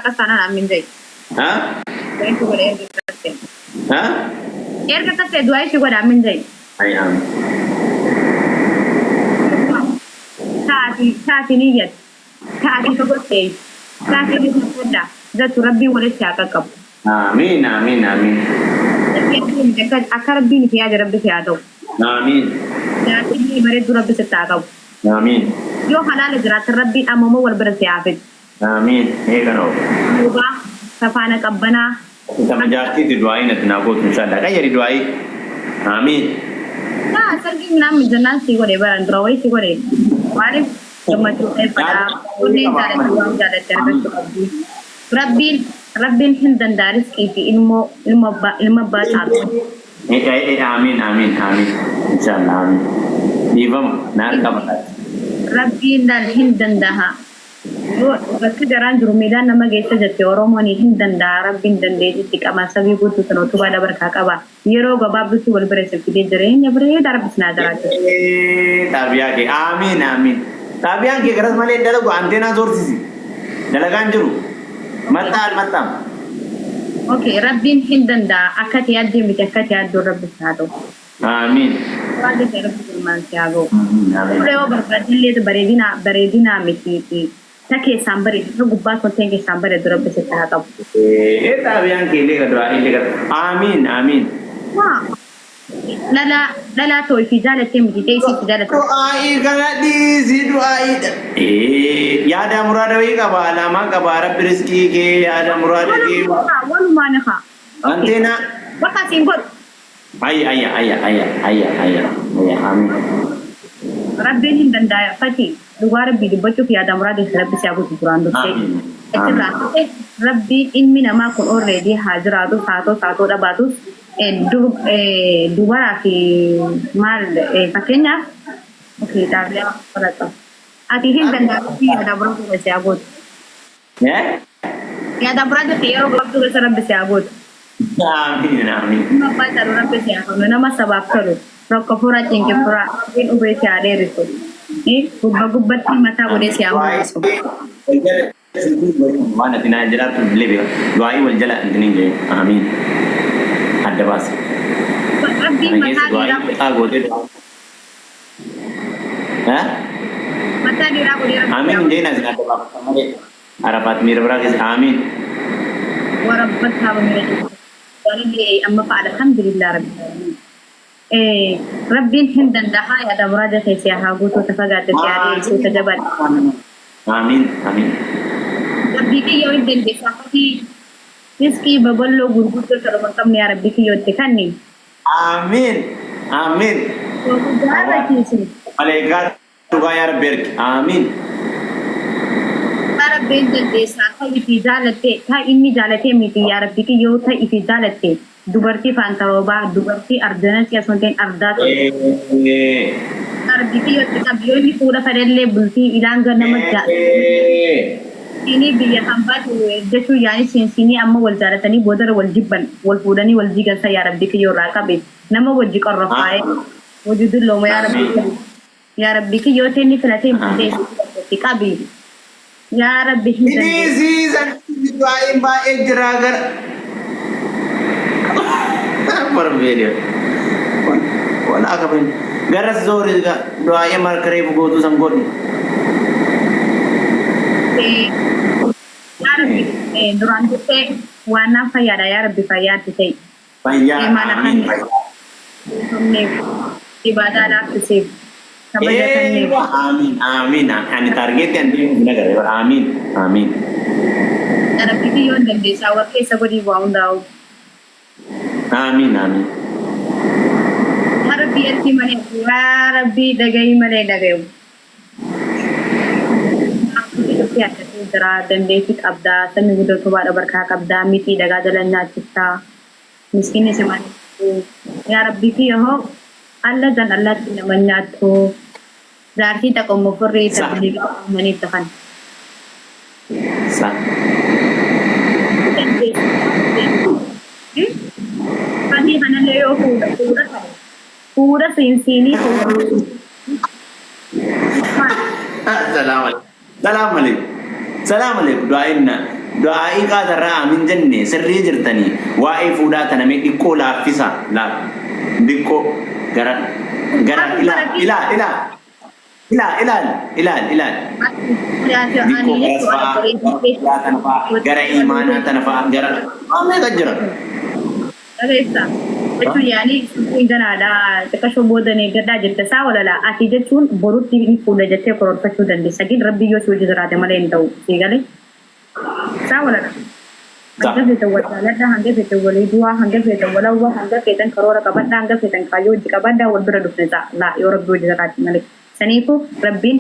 sana amin dai. Ha? Dai su gode erga kaste. Ha? Erga kaste duai su gode amin dai. Ay amin. Taati niyyat. Taati sogote. Taati ni sabda. Zatu rabbi wala shaka kab. Amin amin amin. Akka rabbi ni fiya rabbi fiya dau. Amin. Taati ni bare du rabbi se taaqaw. Amin. Yo halal jiraat rabbi amamo wal bara siyaafit. Amin. Eegano. Muba safana qabbana. Kita menjadi di doain nanti nak buat insyaallah. Kayak di doain. Amin. Nah, sargi nam jangan si gode baran drawai si gode. Mari kemaju pada kuning cara juang cara terbetul rabbi. Rabbi hindan daris kiti ilmu bahasa. Amin amin amin. Insyaallah amin. Ibam nar kabar. Rabbi dan hindan daha. Yo bakki jaran jurumidan nama gesa jati oromoni hindan da rabbi dan de jiti kama sabi butu tano tuba da barka kaba. Yero gaba butu wal bere se fide jere nya bere dar bisna darate. Tabiya ke amin amin. Tabiya ke garas male dalago antena zor sisi. Dalagan juru. Matam. Okay, rabbi hindan da akati addi mi akati addo rabbi sado. Amin. Wadi rabbi man siago. Amin. Ulewo barka dille to baredina miti. Take sambare to gubba ko tenge sambare do rabbi se taaqaw. Tabiya ke le ka doa ile ka. Amin amin. Wah. Lala to fi jalate mi dai si jalate. Doai kana di si doai. Ya da murada wi ka ba alama ka ba rabbi rizki ke ya da murada ke. Wal manaka. Antena. Wata singot. Ayah. Amin. Rabbi hindan da fati. Duwar bi dubatu fi adam rabbi rabbi siago Quran do se. Rabbi in mina ma kun already hajratu sato da batu dubara fi mal fakenya. Okay, tabla parata. Ati hindan da fi adam rabbi siago. Ya? Ya adam rabbi fiero rabbi rabbi siago. Amin. Apa cara rabbi siago? Nama sabab kalu. Rokok pura cengkeh pura. In ubah siade riso. Gubbat mata bude siago. Mana tina jala tu lebe. Doai wal jala antini je. Amin. Ada bas. Rabbi mata dira. Agode. Ha? Mata dira bude. Amin je na zina tu bapa samare. Arapat mirabra ke amin. Warabbat hawa mere. Jadi amma fa alhamdulillah rabbil alamin. Rabbi hindan daha ya da murada kai sai ha guto ta faga ta tare su ta jabat. Amin. Rabbi ke yo den de sakati iski baballo gurguto ta makam ne rabbi ke yo te kanni. Amin. To gudara ki su. Malaikat tuga ya rabbi. Amin. Rabbi den de sakati fi jalate ta inni jalate miti ya rabbi ke yo ta fi jalate. Dubarti fantaroba dubarti ardana siya sonten ardat arbiti yotti kabiyo ni pura farelle bulti ilanga namajja ini biya hambatu jechu yani sini amma wal jaratani bodar wal jibban wal fudani wal jigan sa ya rabbi ki yorakabe nama wajji qarrafae wajudullo ya rabbi ki yote ni filate mate tikabi ya rabbi ini season doa ba ejragar Berbeda. Wala ka ben. Garas zori ka doa ya mar kare bugo tu sanggot. Durante te wana fayada ya rabbi fayati te. Fayya. Amin. Ibadah la fisik. Amin. Ani target yang dia negara. Amin. Rabbi ki yon den desa wa ke sagodi waundao. Amin. Rabbi arki mane ya rabbi dagai mane dagayo. Ya tera dan detik abda sami gudo to bada barka kabda miti daga jalan nyacita miskin se mane ya rabbi ki ho Allah dan Allah tin manyatho zarti ta ko mufri tabli mani takan Sa. Pagi hana leo pura sini Salam alaikum. Doainna du'aa'i qaatarraa amin jenne sirrii jirtanii waa'ee fuudhaa kana mee dhiqqoo laaffisa laaf dhiqqoo gara ilaal gara imaanaa tana fa'a gara meeqa jira dhageessa jechuun yaani sun ganaadha xiqqashoo boodanii gaddaa jirta saa walala ati jechuun borutti ni fuudha jettee kororfachuu dandeessa gin rabbi yoo si hojii jiraate malee hin ta'u siigale saa walala hanga feetan walaaladha hanga feetan walii du'aa hanga feetan walawwa hanga feetan karoora qabadha hanga feetan kaayyoo hojii qabadha wal bira dhufne ta'a yoo rabbi hojii jiraate malee saniifu rabbiin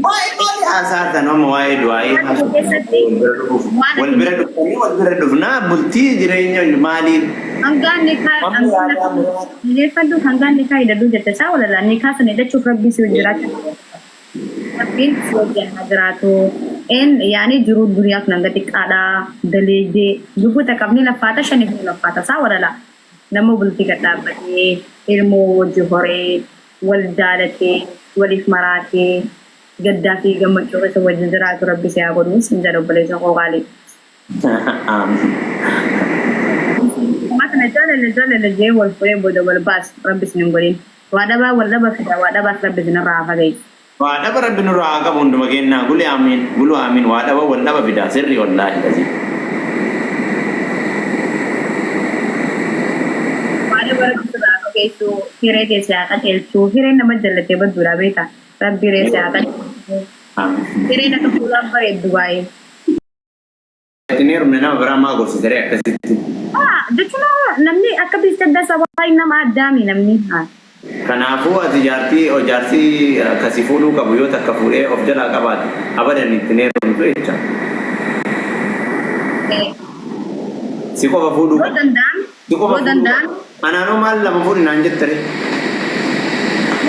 asaata nama waa'ee du'aa'ee wal bira dhufnaa bultii jireenya maaliin hangaan nikaa hidhadhuu jette saa walala nikaa sana hidhachuuf rabbii si hojii jiraate rabbiin si hojii haa jiraatu yaani jiruu duniyaaf nanga xiqqaadha daleedee lubbuta qabni laffaata shaniif ni laffaata saa walala nama bultii gad dhaabbatee ilmoo wajji horee wal jaalatee waliif maraatee gaddaa fi gammachuu keessa wajjin jiraatu rabbi si haa godhuus hin jedhu obboleessa qooqaalee. Makna jaalala jee wal furee booda wal baas rabbi si hin godhin waa dhabaa fida waa dhabaas rabbi si nurraa hafa ga'e. Waa dhaba rabbi nurraa haa qabu hunduma kennaa gulu amiin waa dhaba wal dhaba fida sirrii wallaahi gatii. Waa dhaba rabbi sirraa hafa geessu hiree keessaa haa qaceelchuu hireen nama jallatee badduudha beeka rabbi hiree keessaa haa qaceelchuu hireen akka fuulaan bareeddu baay'ee. Ini rumah nama berama kursi dari akasitti. Jechuun namni akka biistadda sabaa nama addaami namni. Kanaafuu ati jaartii akkasii fuudhuu qabu yoo takka fuudhee of jalaa qabaate abadan itti neerumtu jecha. Si qofa fuudhuu qabu. Yoo danda'an. Anaanoo maal lama fuudhi naan jettare.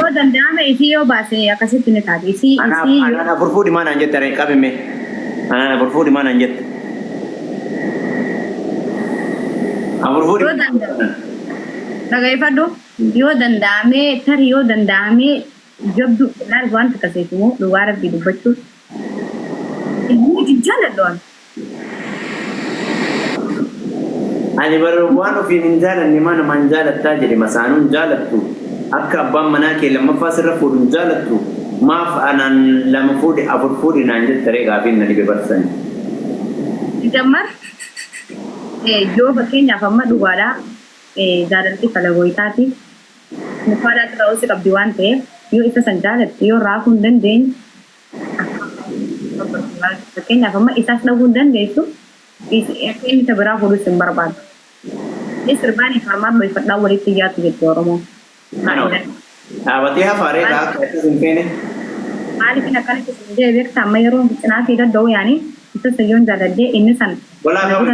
Yoo danda'ame isii yoo baase akkasitti ni taate. Anaan afur fuudhi maa naan jettare qabime. Anaan afur fuudhi maa naan jette. Dhagaifadhu yoo danda'ame tarii yoo danda'ame jabdu laal wanta kaseetumoo dhugaa rabbii dubbachuuf ilmu jaalladhoon. Ani baru waan ofiin hin jaalanne mana man jaalattaa jedhe masaanuun jaalattu akka abbaan manaa kee lammaffaa sirra fuudhu hin jaalattu maaf anaan lama fuudhe afur fuudhe naan jettaree gaafiin na dhibe barsani. Jammar yoo fakkeenyaaf amma dhugaadhaa jaalalti falagoytaati mukaadhaa irraa osoo qabdi waan ta'eef yoo isa san jaalatte yoo raafuu hin dandeenye fakkeenyaaf amma isaas dhabuu hin dandeessu akka inni isa biraa fuudhus hin barbaadu. Sirbaanii farmaan loifadhaa walitti dhiyaatu jette Oromoo. Dhaabatee hafaaree akka hin feene. Maaliif akkanatti sin jee beekta amma yeroo cinaa fi danda'u yaani isa sayyoon jaaladhee inni san. Walaa qabu.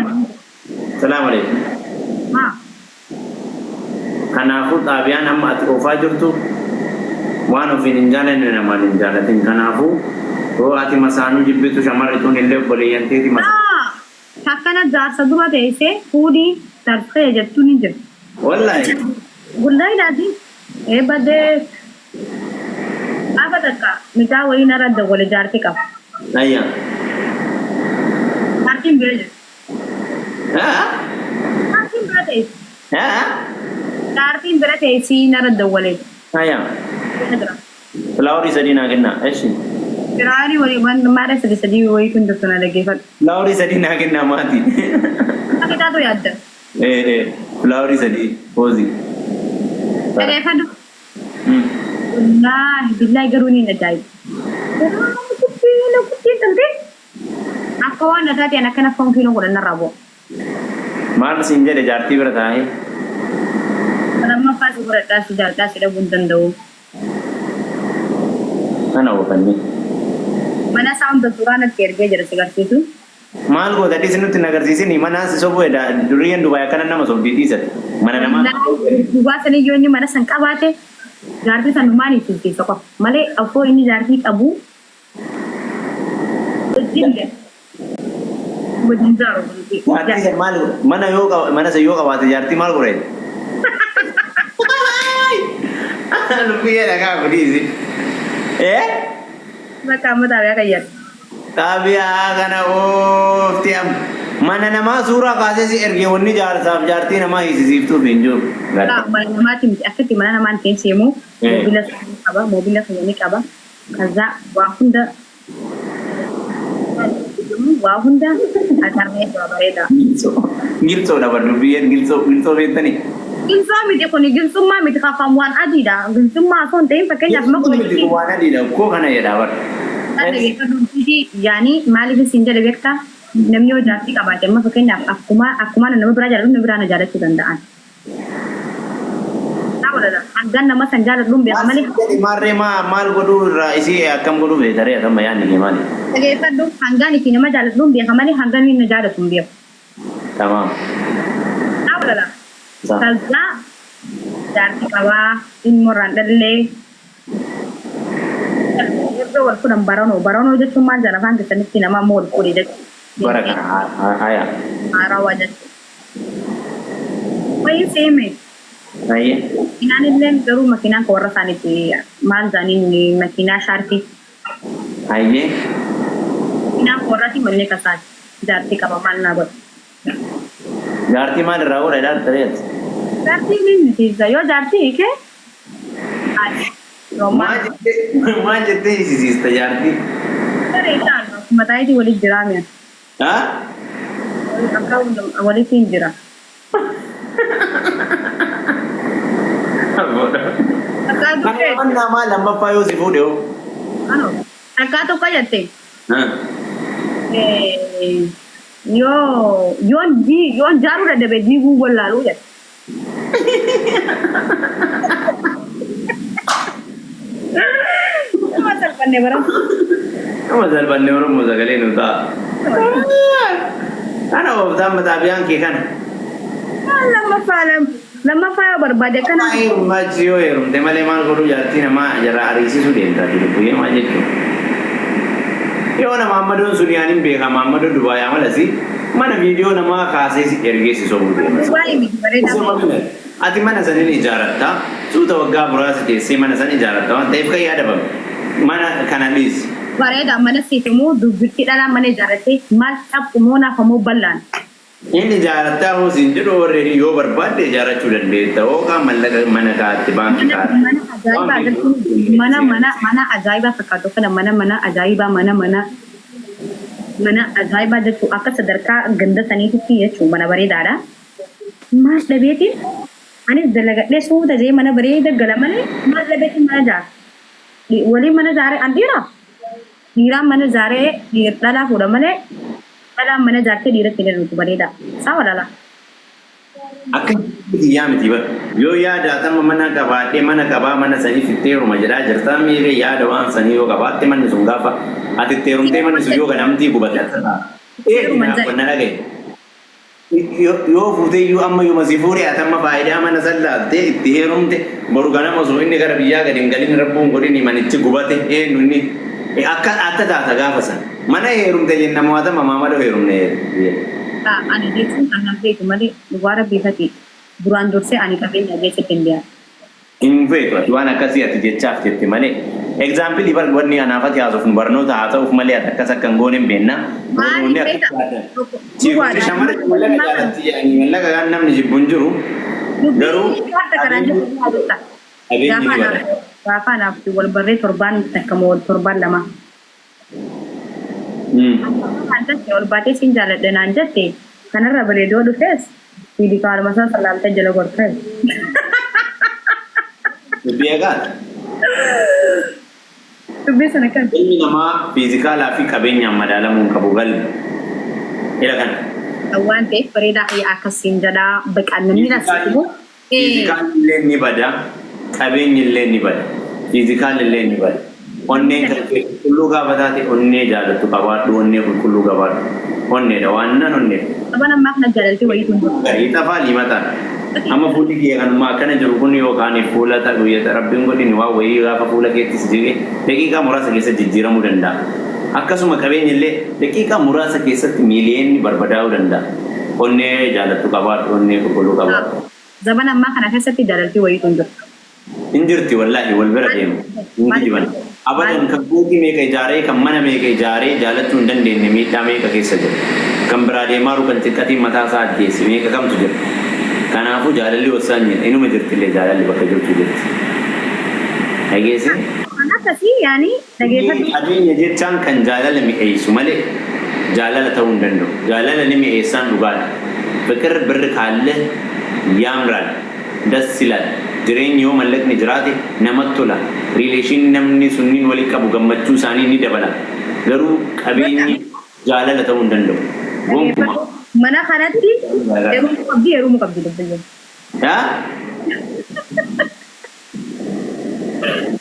Salaam alaikum. Kanaafuu xaabiyaan amma ati oofaa jirtu waan ofiin hin jaalanne namaan hin jaalatin. Kanaafuu yoo ati masaanuu jibbitu shamarrituun illee obboleeyyanteeti masaa. Akkana jaarsa dura teessee fuudhii tarfee jettuun hin jiru. Wallaahi. Gullaa hidhaati. Eebbadee gaafa takka mitaa wayii narra dawwale jaartii qaba. Ayyaa. Jaartiin bira jiru. Jaartiin bira teessi. Jaartiin bira teessi narra dawwale. Ayyaa. Filaaworii sadii naa kennaa. Eshi. Firaanii walii maadha sadii wayii kun jirtu na dhaggeeffadhu. Filaaworii sadii naa kennaa maati. Akka taatu yaadda. Filaaworii sadii poozii. Dhaggeeffadhu. Wallaahi billaahi garuu ni ajaa'iba. Guddii talte akka waan nataateen akkana foonkiinoo godhannarraa bu'a. Maal siin jedhe jaartii bira taa'ee? Lammaffaa si godhadhaa si jaalladhaa si dhabuu hin danda'u. Kana oofannee. Mana isaa hunda suuraa natti ergee jira si agarsiisu. Maal goota dhisi nutti hin agarsiisini mana si sobuu duriyyeen Dubaay akkana nama sobdii dhiisate. Mana namaa. Duubaa sanii yoo inni mana san qabaate jaartii san maal ibsiisa qofa malee afoo inni jaartii qabu wajjin jaaru. Jaartii maal mana yoo qabaate jaartii maal godhe? Lubbiyee dhagaa guddiisi. Bakka amma taabiyaa kan yaadu. Taabiyaa kana oofti am Mana nama suuraa kaasee si ergee wanni jaarsaaf jaartii namaa hiisisiiftuu fi hin jiru. Mana namaati miti akkatti mana namaan ta'in seemu moobila isaanii qaba moobila isaanii qaba kaza waa hunda atarnee bareeda. Gilsoo dha baddu biyyeen gilsoo beektanii. Gilsoo miti kun gilsummaa miti kaafam waan adiidha gilsummaa osoo hin ta'in fakkeenyaaf makuma miti waan adiidha koo kana jedhaa bara. Yaani maaliif isin jedhe beektaa namni yoo jaartii qabaate amma fakkeenyaaf akkuma nama biraa jaalatu nama biraa na jaalachuu danda'an. Hanggan nama san jaaladhuun beeka malee. Maarree maal godhuu irraa isii akkam godhuu beekaree akkam yaadni kee maali? Dhageeffadhu hanggaan isin nama jaaladhuun beeka malee hanggan inni na jaalatu hin beeku. Tamam. Dhaabala. Salsaa jaartii qabaa dhimmoorraan dhallee. Iddoo wal fuudhan baranoo jechuun maal jala afaan keessanitti nama ammoo wal fuudhee jechuudha. Bara kana haya. Haarawaa jechuudha. Wayii seeme. Baay'ee. Makinaan illee garuu makinaan kan warra isaaniitti maal jaaniin makinaa shaartii. Baay'ee. Makinaan kan warraati mallee kasaati. Jaartii qaba maal naa godha. Jaartii maal irraa godha jaartii reet? Jaartii ni misiisa yoo jaartii hiike. Maal jettee hiisisiista jaartii? Saree isaan mataa itti walitti jiraa mi'a. Haa? Akka walitti hin jira. Mana maal lammaffaa yoo si fuudhe hoo? Akka tokko jette. Yoon jaaruu dadhabe diiguu wallaaluu jette. Nama salphanne bara. Nama salphanne Oromoo sagalee nu ta'a. Kana ooftaan mataa biyaan kee kana. Lammaffaa yoo barbaade kana. Machi yoo heerumte malee maal godhuu jaartii namaa jara ariisisuu deemtaa jiru buyyee maal jechuudha. Yoo nama Ammadoon Suniyaan hin beekama Ammadoo Dubaay amalasi mana viidiyoo namaa kaasee si ergee si sobuu deemas. Ati mana sanin ijaaratta suuta waggaa muraasa teessee mana san ijaaratta waan ta'eef kan yaadabame mana kanaanis. Bareeda mana siifimoo dubbirtii dhalaan mana ijaarrattee maal xaphumoo naafamoo bal'aan. Inni ijaarrattaa hoo siin jedhu warreen yoo barbaadde ijaarrachuu dandeetta hookaan mallaqa mana kaatti baankii kaatti. Mana ajaa'ibaa fakkaatu kana mana ajaa'ibaa mana ajaa'ibaa jechuun akka sadarkaa ganda saniitti jechuun mana bareedaadha. Maal dhabeetiin anis dalagadhee suuta jee mana bareeda gala malee maal dhabeetiin mana jaara. Waliin mana jaaree andiira. Dhiiraan mana jaaree dhalaa fuudha malee dhalaan mana jaartee dhiiratti ilaaluutu bareeda. Sawa dhala. Akka yaa miti bara yoo yaada atama mana qabaadhee mana qabaa mana sanii fittee heeruma jedhaa jirtaa miiree yaada waan sanii yoo qabaatte manni sun gaafa ati itti heerumtee manni sun yoo ganamtii gubate akka wanna dhagaye. Yoo fuutee iyyuu amma yoo masii fuudhee atama faayidaa mana sallaattee itti heerumte boru ganama osoo inni gara biyyaa gadi hin galin rabbuun godhini manichi gubate eenyu inni akka taata gaafa san mana heerumte jennamoo atama maamadoo heerumne. Ani jechuun kan nama beeku malee dubaara beekati duraan dursee ani qabeenya keessatti hin dhiyaatu. Hin beeku waan akkasii ati jechaaf jette malee egzaampilii wanni anaafati haasofnu nu barnoota haa ta'uuf malee ati akkas akka hin goone hin beekna. Shamarri mallaqa jaalatti jedhanii mallaqa kan namni jibbu hin jiru garuu gaafa anaaf wal barree torbaan takkama wal torbaan lama. Anjatti ol baatee siin jaaladha naan jette kanarra bareedoo dhufees fiidikaaluma isaa salaaltee jala gortee. Dubbii egaa. Dubbii sana kan. Ilmi namaa fiizikaalaa fi qabeenyaan madaalamuun qabu galmi. Ila kana. Waan ta'eef bareedaa hayyaa akkasiin jedhaa baqaan namni nasibu. Fiizikaalli illee ni bada qabeenyi illee ni bada fiizikaalli illee ni bada. Onneen kan qulqulluu gaafa taate onnee jaalattu qabaadhu onnee qulqulluu qabaadhu onneedha waan nan onnee. Sabaan ammaa kana jaalalti wayiitu hin jiru. Garii xafaa limataan amma fuulli kiyya kanuma akkana jiru kun yookaan fuula ta'u rabbiin godhini waa wayii gaafa fuula keettis jigee daqiiqaa muraasa keessa jijjiiramuu danda'a. Akkasuma qabeenya illee daqiiqaa muraasa keessatti miiliyoonni barbadaa'uu danda'a. Onnee jaalattu qabaadhu onnee qulqulluu qabaadhu. Sabaan ammaa kana keessatti jaalalti wayiitu hin jiru. Injirti wallahi wal bira deemu. Injiban. Abadan kan buukii meeqa ijaaree kan mana meeqa ijaaree jaalachuu hin dandeenye miidhaa meeqa keessa jiru. kan biraa deemaa jiru kan xiqqatiin mataa isaa ajjeesse meeqa kamtu jira. Kanaafuu jaalalli wasaan jedha inuma jirtillee jaalalli bakka jirtu jirti. Dhageesse? Akkasii yaani dhageeffatu. Qabeenya jechaan kan jaalala mi'eessu malee jaalala ta'uu hin danda'u. Jaalala ni mi'eessaan dhugaadha. Fikir birri kaalle yaamraan dassilaan jireenyi yoo mallaqni jiraate namatti tola. Riileeshinii namni sunniin walii qabu gammachuu isaanii ni dabala. Garuu qabeenyi jaalala ta'uu hin danda'u. Gonkumaa. Mana kanatti heerumuu qabdi dubbiyyoo. Yaa?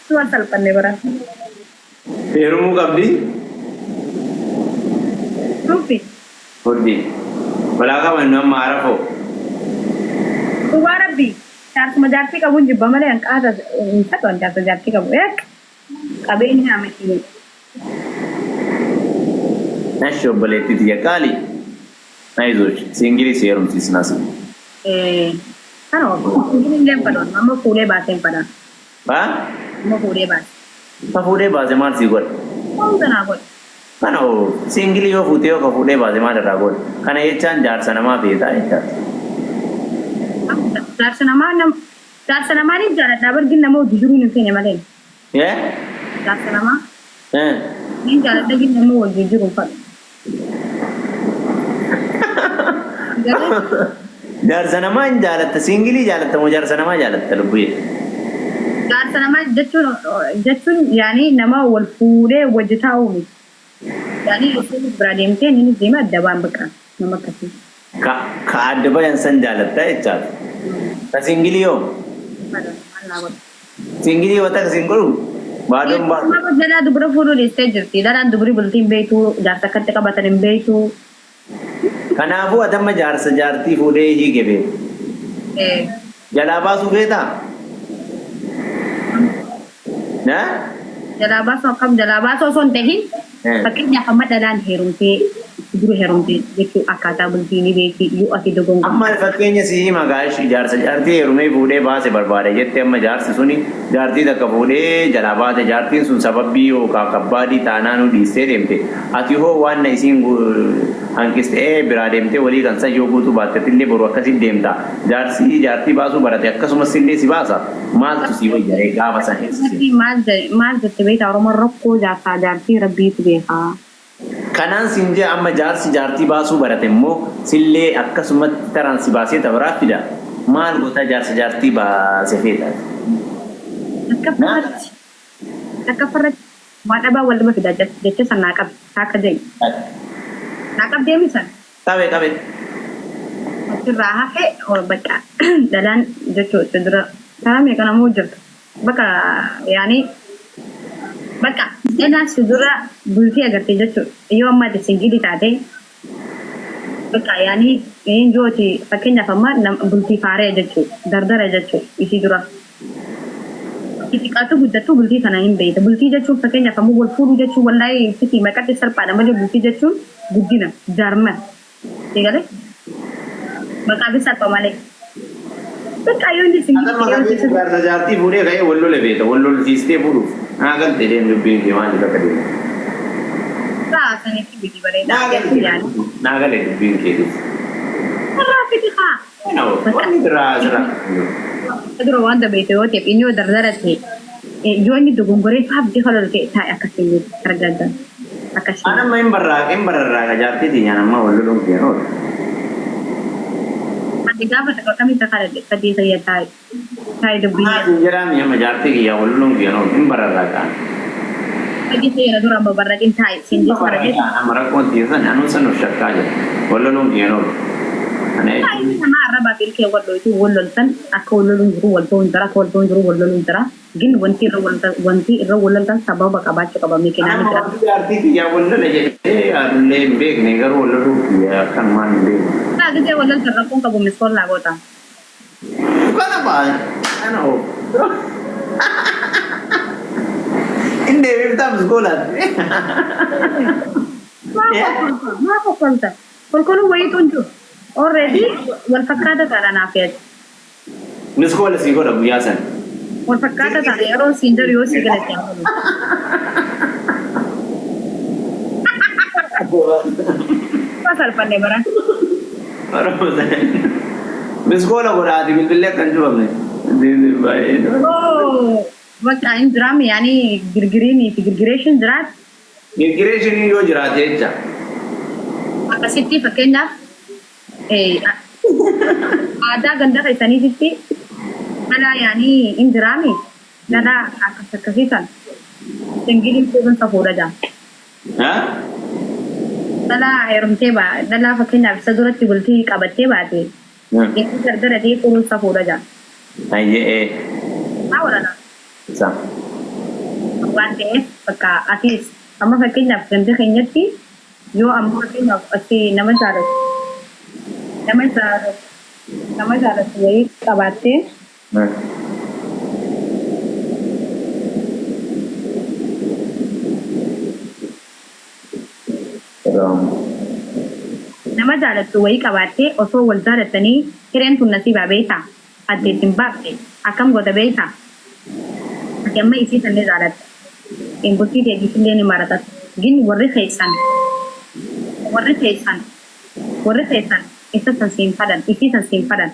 Suwan salphanne bara. Heerumuu qabdi? Rufi. Hoddi. Balaa qaban nama arafoo. Dhugaa rabbi. Jaarsuma jaartii qabuun jibba malee hanqaata hin ta'u jaarsa jaartii qabu. Qabeenyi amati. Nashi obboleetti tiyya qaali. Naizochi. Singili si heerumsiisnaas. Kana ingilillee fadhoon amma fuulee baaseen fadhaan. Haa? Amma fuulee baase. Ka fuudhee baase maal sii godha? Waan kanaa godhe. Kana singili yoo fuutee yoo ka fuudhee baase maal irraa godha? Kana jechaan jaarsa namaa beekaa jechaadha. Jaarsa namaa ni jaaladha bargin nama hojii jiruun hin feene malee. Jaarsa namaa ni jaaladha gin nama hojii jiruun fadhu. Jaarsa namaa hin jaalatta singilii jaalatta moo jaarsa namaa jaalatta lubbuyee? Jaarsa namaa jechuun yaani nama wal fuudhee wajji taa'uu miti. Yaani isin bira deemtee inni deema adda baan baqa nama akkasii. Ka adda bayan san jaalatta jechaadha. Ka singilii yoo? Singilii wata ka singulu? Baadoon baaduu. Nama jalaa dubara fuudhuu dhiistee jirti. Dalaan dubri bultii hin beektu jaarsa akkatti qabatan hin beektu. Kanaafuu atamma jaarsa jaartii fuudhee hiike beeku. Jalaa baasuu feetaa? Jalaa baasuu osoo hin ta'in fakkeenyaaf amma dhalaan heerumtee dura heerumtee jechuun akkaataa bultii ni beekti yoo ati dogongo. Amma fakkeenya sii magaash jaarsa jaartii heerumee fuudhee baase barbaade jettee amma jaarsi suni jaartii takka fuudhee jalaa baate jaartiin sun sababii yookaan kabbaadii taanaan dhiistee deemte ati hoo waan na isiin hanqistee biraa deemtee walii kan san yoo guutuu baattettillee boru akkasiin deemta jaartii baasuu barate akkasumas illee si baasa maaltu si wayyaa'ee gaafa san eessise. Maal jette beektaa Oromoon rakkoo jaartii rabbiitu beekaa. Kanaan siin jee amma jaarsi jaartii baasuu barate immoo sillee akkasumatti taraan si baasee tabaraa fida maal goota jaarsa jaartii baase feeta. Akka farratti waan dhabaa wal dhaba fida jecha san naa qabe akka jedhu. Naa qabdee misan. Qabe. Asirraa hafee bakka dhalaan jechuudha dura karaa meeqa namoo jirtu bakka yaani bakka dhalaan si dura bultii agartee jechuudha yoo amma ati singilii taate bakka yaani jooti fakkeenyaaf amma bultii faaree jechuudha dardara jechuudha isii dura. Xiqqaatu guddattuu bultii kana hin beekta bultii jechuun fakkeenyaaf ammoo wal fuudhuu jechuun wallaayee fitii maqatti salphaadha malee bultii jechuun guddina jaarman. Eegale maqaa fi salpha malee. Bakka yoo inni singilii jaarsa jaartii fuudhee ka'ee wal lola beekta wal lolsiistee fuudhuuf haa galtee deemu dubbiin kee maaliif akka deemu. Raasanii fi bitii bareedaa. Naa galee dubbiin keetiif. Irraa fiti haa. Waan biraa asirraa. Dura wanta beekte yoo ta'e inni yoo dardara ta'e yoo inni dogongoree faabdii kan ta'e taa'e akkasiin argata. Akkasiin. Anamma hin bararraaqa jaartiitiin anamma wal loluun kee oolu. Ati gaafa takkatamii isa kadhadhe sadii sayya taa'e dubbii. Maatiin jedhami amma jaartii kiyyaa wal loluun kee oolu hin bararraaqa. Sadii sayya dura amma barraaqin taa'e sinjii faradhe. Amma rakkoon tiisan anuun sanuuf shakkaa jira wal loluun kee oolu. Ini sama Arab apil ke wal itu wal loltan aku wal lolun juru wal tuh jara wal tuh juru wal lolun jara gin wanti ro wal loltan sabab ka baca ka ba mikin ani jara arti ya wal lol aja adulle beg ne gar wal lol ya kan man be ta gede wal lol jara pun ka bu miskol la gota kana ba ana ho inde bibta miskola ma ko konta kol wai tunju already wal fakkaata taala naafiyat miskola si goda guyyaa san wal fakkaata taala yeroo siin jiru yoo si galate Apa salphanne bara? Miskola godhaati bilbilee kan cufamne. Oh, bakka hin jiraame yaani girgiriinii fi girgireeshin jiraat Immigreeshinii yoo jiraate jecha. akkasitti fakkeenyaaf aadaa ganda keessaniititti dhalaa yaani hin jiraame dhalaa akkasiisan singiliin fuudhan safuudha jaa. Dhalaa heerumtee dhalaa fakkeenyaaf isa duratti bultii qabattee baate inni gargaratee fuudhan safuudha jaa. Ayyee. Haa waraana. Isa. Waan ta'eef bakka atiis amma fakkeenyaaf ganda keenyatti yoo amma fakkeenyaaf asii nama jaalatu wayii qabaattee nama jaalatu wayii qabaattee osoo wal jaalatanii hireen tun nasiibaa beektaa addees hin baafte akkam goota beektaa ati amma isii sanne jaalatta in bultii deebisillee ni maratat gin warri keessan isa san siin fadan isii san siin fadan